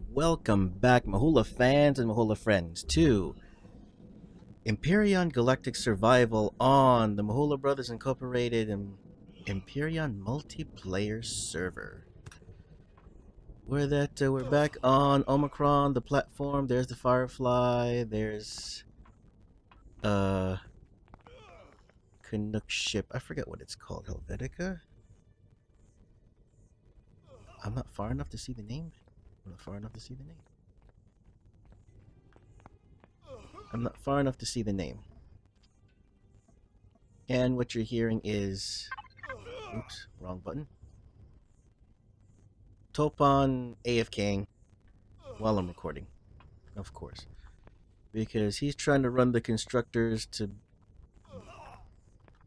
Welcome back, Mahula fans and Mahula friends, to Empyrion Galactic Survival on the Mahula Brothers Incorporated and Empyrion multiplayer server. We're back on Omicron, the platform. There's the Firefly. There's Canuck ship. I forget what it's called. Helvetica. I'm not far enough to see the name. I'm not far enough to see the name. I'm not far enough to see the name. And what you're hearing is, oops, wrong button. Topon AFKing while I'm recording, of course, because he's trying to run the constructors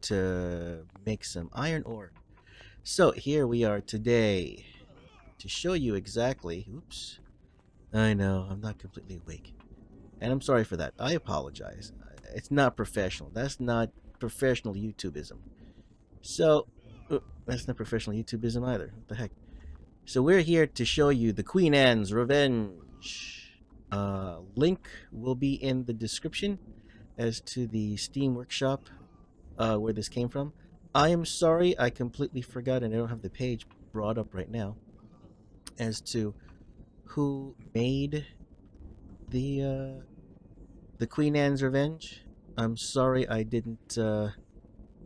to make some iron ore. So here we are today to show you exactly. Oops, I know I'm not completely awake, and I'm sorry for that. I apologize. It's not professional. That's not professional YouTubeism. So that's not professional YouTubeism either. What the heck? So we're here to show you the Queen Anne's Revenge. Link will be in the description as to the Steam Workshop where this came from. I am sorry, I completely forgot and I don't have the page brought up right now as to who made the Queen Anne's Revenge. I'm sorry I didn't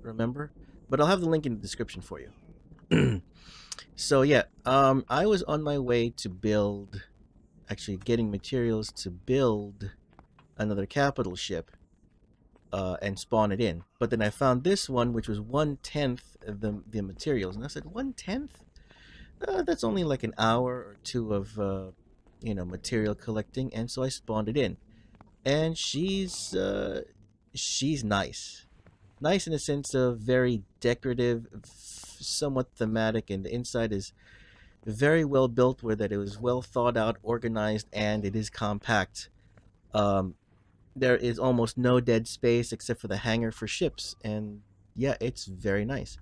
remember, but I'll have the link in the description for you. So yeah, I was on my way to build, actually getting materials to build another capital ship and spawn it in. But then I found this one, which was 1/10 of the materials, and I said 1/10? That's only like an hour or two of material collecting, and so I spawned it in. And she's nice. Nice in the sense of very decorative, somewhat thematic, and the inside is very well built, where that it was well thought out, organized, and it is compact. There is almost no dead space except for the hangar for ships, and yeah, it's very nice.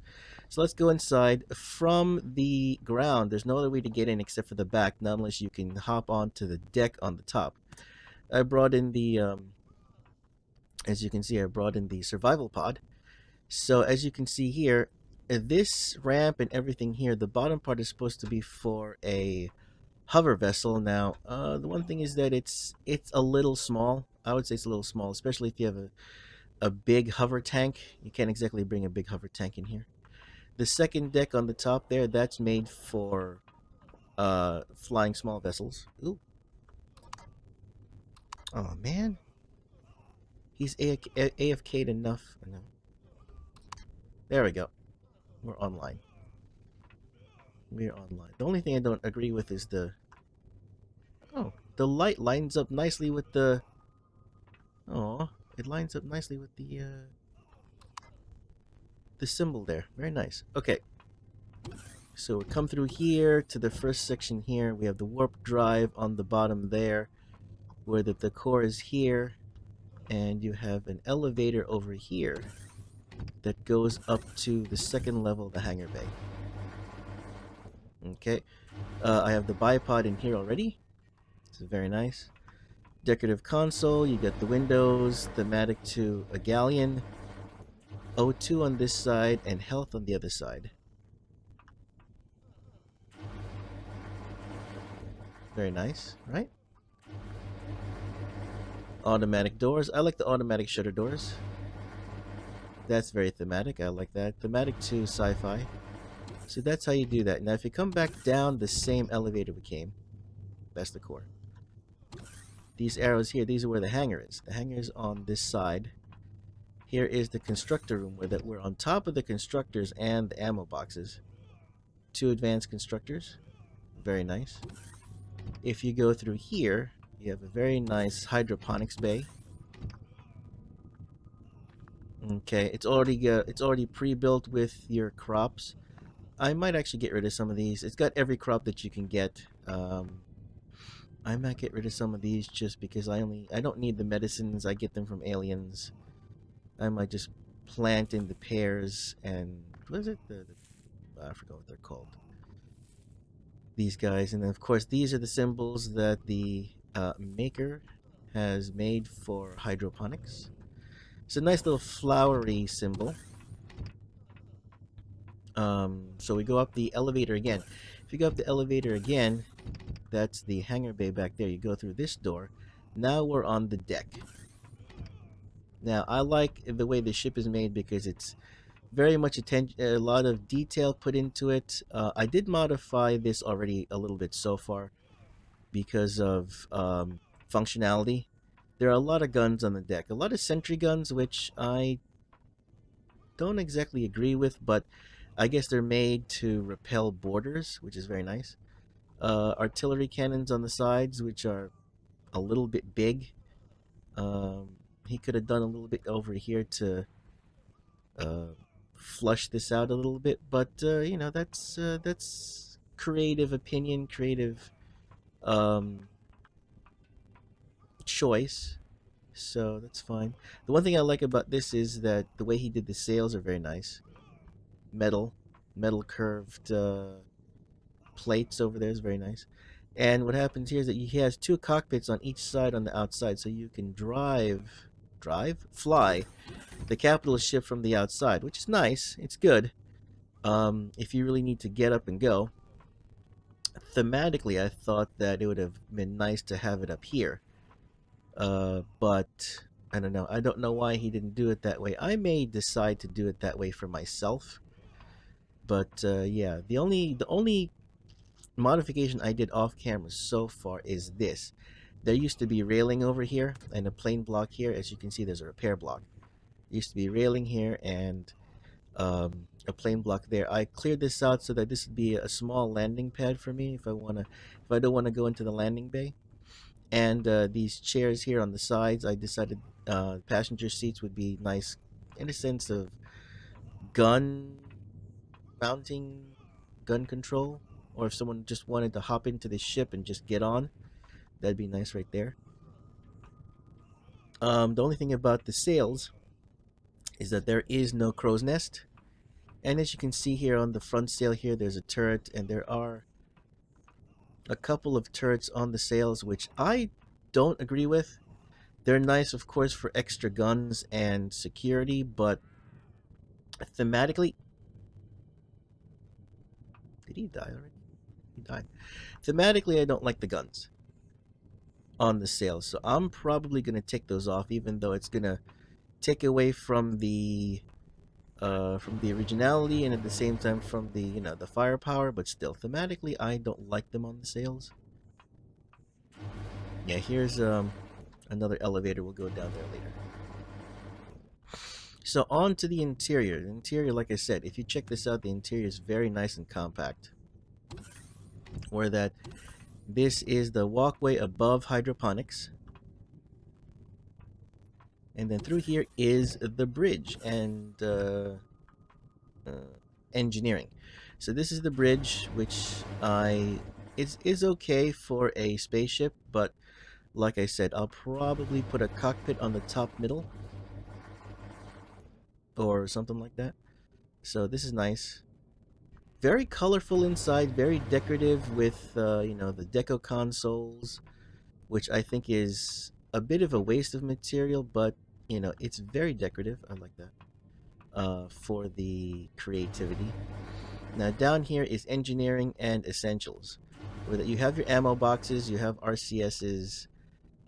So let's go inside. From the ground, there's no other way to get in except for the back, not unless you can hop onto the deck on the top. I brought in the as you can see, I brought in the survival pod. So as you can see here, this ramp and everything here, the bottom part is supposed to be for a hover vessel. Now, the one thing is that it's a little small. I would say it's a little small, especially if you have a big hover tank. You can't exactly bring a big hover tank in here. The second deck on the top there, that's made for flying small vessels. Ooh. Oh, man. He's AFK'd enough. No. There we go. We're online. We're online. The only thing I don't agree with is the... Oh, the light lines up nicely with the... Oh, it lines up nicely with the symbol there. Very nice. Okay. So we come through here to the first section here. We have the warp drive on the bottom there, where the core is here. And you have an elevator over here that goes up to the second level of the hangar bay. Okay. I have the bipod in here already. This is very nice. Decorative console. You got the windows, thematic to a Galleon. O2 on this side and health on the other side. Very nice, right? Automatic doors. I like the automatic shutter doors. That's very thematic. I like that. Thematic to sci-fi. So that's how you do that. Now if you come back down the same elevator we came, that's the core. These arrows here, these are where the hangar is. The hangar is on this side. Here is the constructor room, where we're on top of the constructors and the ammo boxes. 2 advanced constructors. Very nice. If you go through here, you have a very nice hydroponics bay. Okay, it's already pre-built with your crops. I might actually get rid of some of these. It's got every crop that you can get. I might get rid of some of these just because I don't need the medicines. I get them from aliens. I might just plant in the pears and what is it? I forgot what they're called. these guys. And then, of course, these are the symbols that the maker has made for hydroponics. It's a nice little flowery symbol. So we go up the elevator again. If you go up the elevator again, that's the hangar bay back there. You go through this door. Now we're on the deck. Now, I like the way the ship is made because it's very much a lot of detail put into it. I did modify this already a little bit so far because of functionality. There are a lot of guns on the deck, a lot of sentry guns, which I don't exactly agree with, but I guess they're made to repel boarders, which is very nice. Artillery cannons on the sides, which are a little bit big. He could have done a little bit over here to flush this out a little bit, but you know, that's creative opinion, creative choice. So that's fine. The one thing I like about this is that the way he did the sails are very nice. Metal curved plates over there is very nice. And what happens here is that he has two cockpits on each side on the outside, so you can fly the capital ship from the outside, which is nice. It's good. If you really need to get up and go. Thematically, I thought that it would have been nice to have it up here. But I don't know. I don't know why he didn't do it that way. I may decide to do it that way for myself. But yeah, the only modification I did off camera so far is this. There used to be railing over here and a plane block here. As you can see, there's a repair block. There used to be railing here and a plane block there. I cleared this out so that this would be a small landing pad for me if I don't want to go into the landing bay. And these chairs here on the sides, I decided passenger seats would be nice in a sense of gun mounting, gun control, or if someone just wanted to hop into the ship and just get on, that'd be nice right there. The only thing about the sails is that there is no crow's nest, and as you can see here on the front sail here, there's a turret, and there are a couple of turrets on the sails which I don't agree with. They're nice, of course, for extra guns and security, but thematically... Did he die already? He died. Thematically, I don't like the guns on the sails, so I'm probably going to take those off, even though it's going to take away from the originality and at the same time from the, you know, the firepower, but still, thematically, I don't like them on the sails. Yeah, here's another elevator. We'll go down there later. So on to the interior. The interior, like I said, if you check this out, the interior is very nice and compact. Where that this is the walkway above hydroponics. And then through here is the bridge and engineering. So this is the bridge, which is okay for a spaceship, but like I said, I'll probably put a cockpit on the top middle or something like that. So this is nice. Very colorful inside, very decorative with you know, the deco consoles, which I think is a bit of a waste of material, but you know, it's very decorative. I like that for the creativity. Now down here is engineering and essentials, where that you have your ammo boxes, you have RCSs,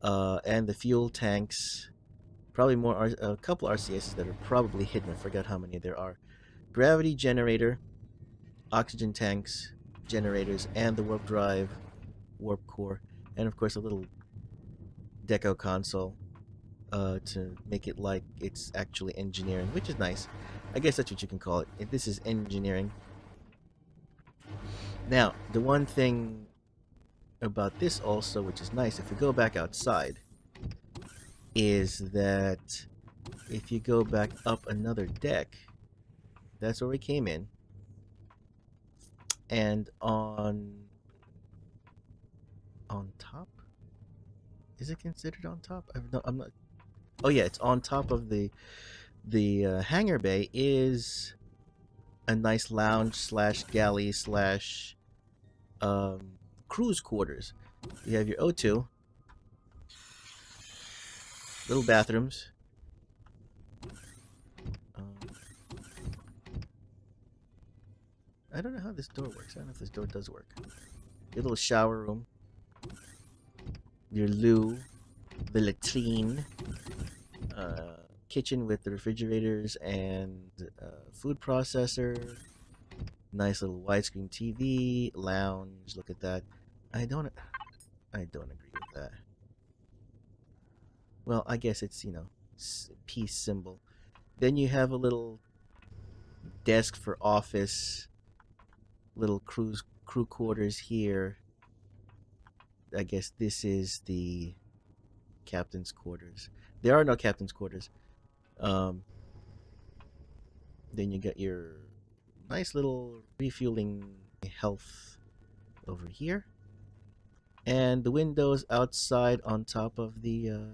and the fuel tanks. Probably a couple RCSs that are probably hidden. I forgot how many there are. Gravity generator, oxygen tanks, generators, and the warp drive, warp core, and of course a little deco console to make it like it's actually engineering, which is nice. I guess that's what you can call it. This is engineering. Now, the one thing about this also, which is nice, if we go back outside, is that if you go back up another deck, that's where we came in, and on top, is it considered on top? I'm not. Oh yeah, it's on top of the hangar bay is a nice lounge slash galley slash cruise quarters. You have your O2, little bathrooms. Um, I don't know how this door works. I don't know if this door does work. Your little shower room, your loo, the latrine, kitchen with the refrigerators and food processor, nice little widescreen TV, lounge. Look at that. I don't agree with that. Well, I guess it's, you know, peace symbol. Then you have a little desk for office, little crew quarters here. I guess this is the captain's quarters. There are no captain's quarters. Then you got your nice little refueling health over here, and the windows outside on top of the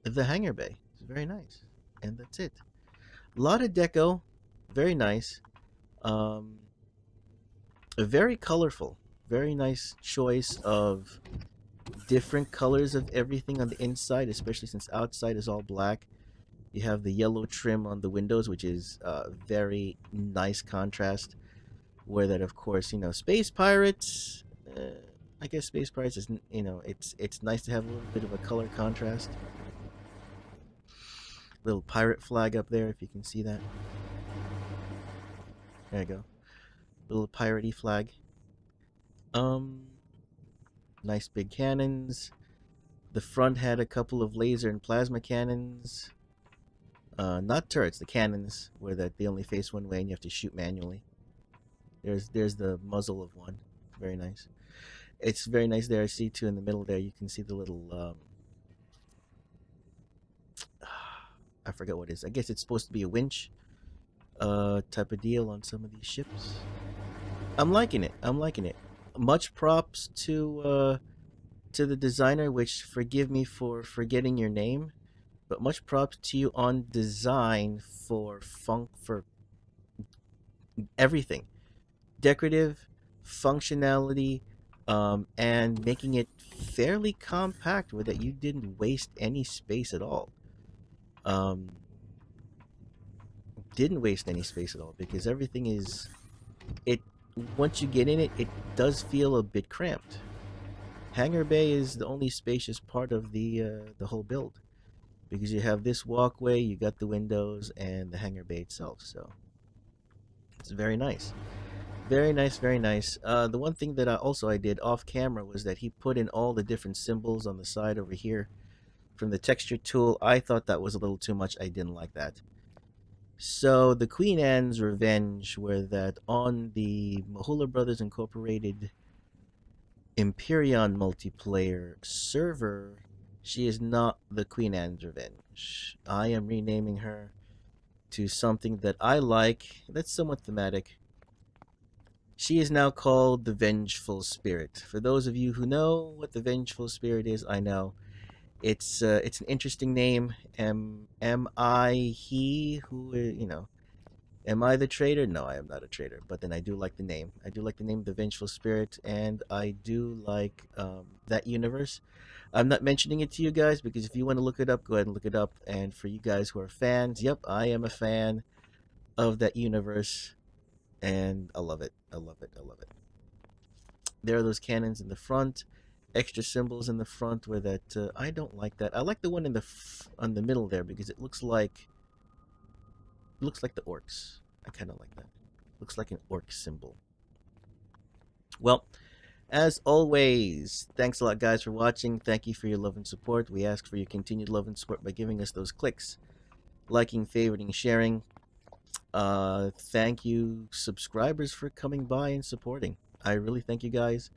hangar bay. It's very nice, and that's it. A lot of deco, very nice. Very colorful, very nice choice of different colors of everything on the inside, especially since outside is all black. You have the yellow trim on the windows, which is very nice contrast. Where that, of course, you know, space pirates. I guess space pirates is, you know, it's nice to have a little bit of a color contrast. Little pirate flag up there, if you can see that. There you go. Little piratey flag. Nice big cannons. The front had a couple of laser and plasma cannons. Not turrets, the cannons, where that they only face one way and you have to shoot manually. There's the muzzle of one. Very nice. It's very nice there. I see too in the middle there. You can see the little I forget what it is. I guess it's supposed to be a winch type of deal on some of these ships. I'm liking it. I'm liking it. Much props to the designer, which forgive me for forgetting your name, but much props to you on design for everything. Decorative, functionality, and making it fairly compact with that you didn't waste any space at all. Didn't waste any space at all, because everything is it once you get in it, it does feel a bit cramped. Hangar bay is the only spacious part of the whole build, because you have this walkway, you got the windows, and the hangar bay itself. So it's very nice. Very nice, very nice. The one thing that I did off camera was that he put in all the different symbols on the side over here from the texture tool. I thought that was a little too much. I didn't like that. So the Queen Anne's Revenge, where that on the Mahula Brothers Incorporated Empyrion multiplayer server, she is not the Queen Anne's Revenge. I am renaming her to something that I like, that's somewhat thematic. She is now called the Vengeful Spirit. For those of you who know what the Vengeful Spirit is, I know it's an interesting name. Am I he who, you know? Am I the traitor? No, I am not a traitor. But then I do like the name. I do like the name, the Vengeful Spirit, and I do like that universe. I'm not mentioning it to you guys because if you want to look it up, go ahead and look it up. And for you guys who are fans, yep, I am a fan of that universe, and I love it. I love it. I love it. There are those cannons in the front, extra symbols in the front where that I don't like that. I like the one in on the middle there because it looks like the orcs. I kind of like that. Looks like an orc symbol. Well, as always, thanks a lot, guys, for watching. Thank you for your love and support. We ask for your continued love and support by giving us those clicks, liking, favoriting, sharing. Thank you, subscribers, for coming by and supporting. I really thank you guys.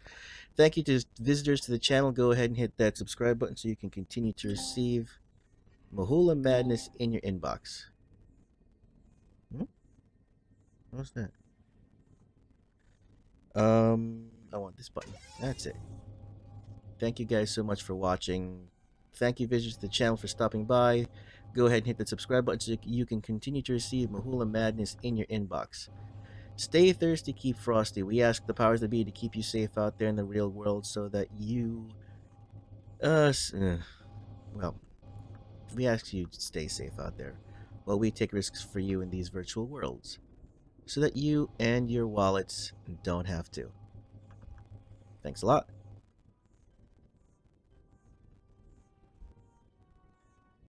Thank you to visitors to the channel. Go ahead and hit that subscribe button so you can continue to receive Mahula Madness in your inbox. What's that? I want this button. That's it. Thank you guys so much for watching. Thank you, visitors to the channel, for stopping by. Go ahead and hit that subscribe button so you can continue to receive Mahula Madness in your inbox. Stay thirsty, keep frosty. We ask the powers that be to keep you safe out there in the real world so that you, uh, s- uh well, we ask you to stay safe out there while we take risks for you in these virtual worlds so that you and your wallets don't have to. Thanks a lot.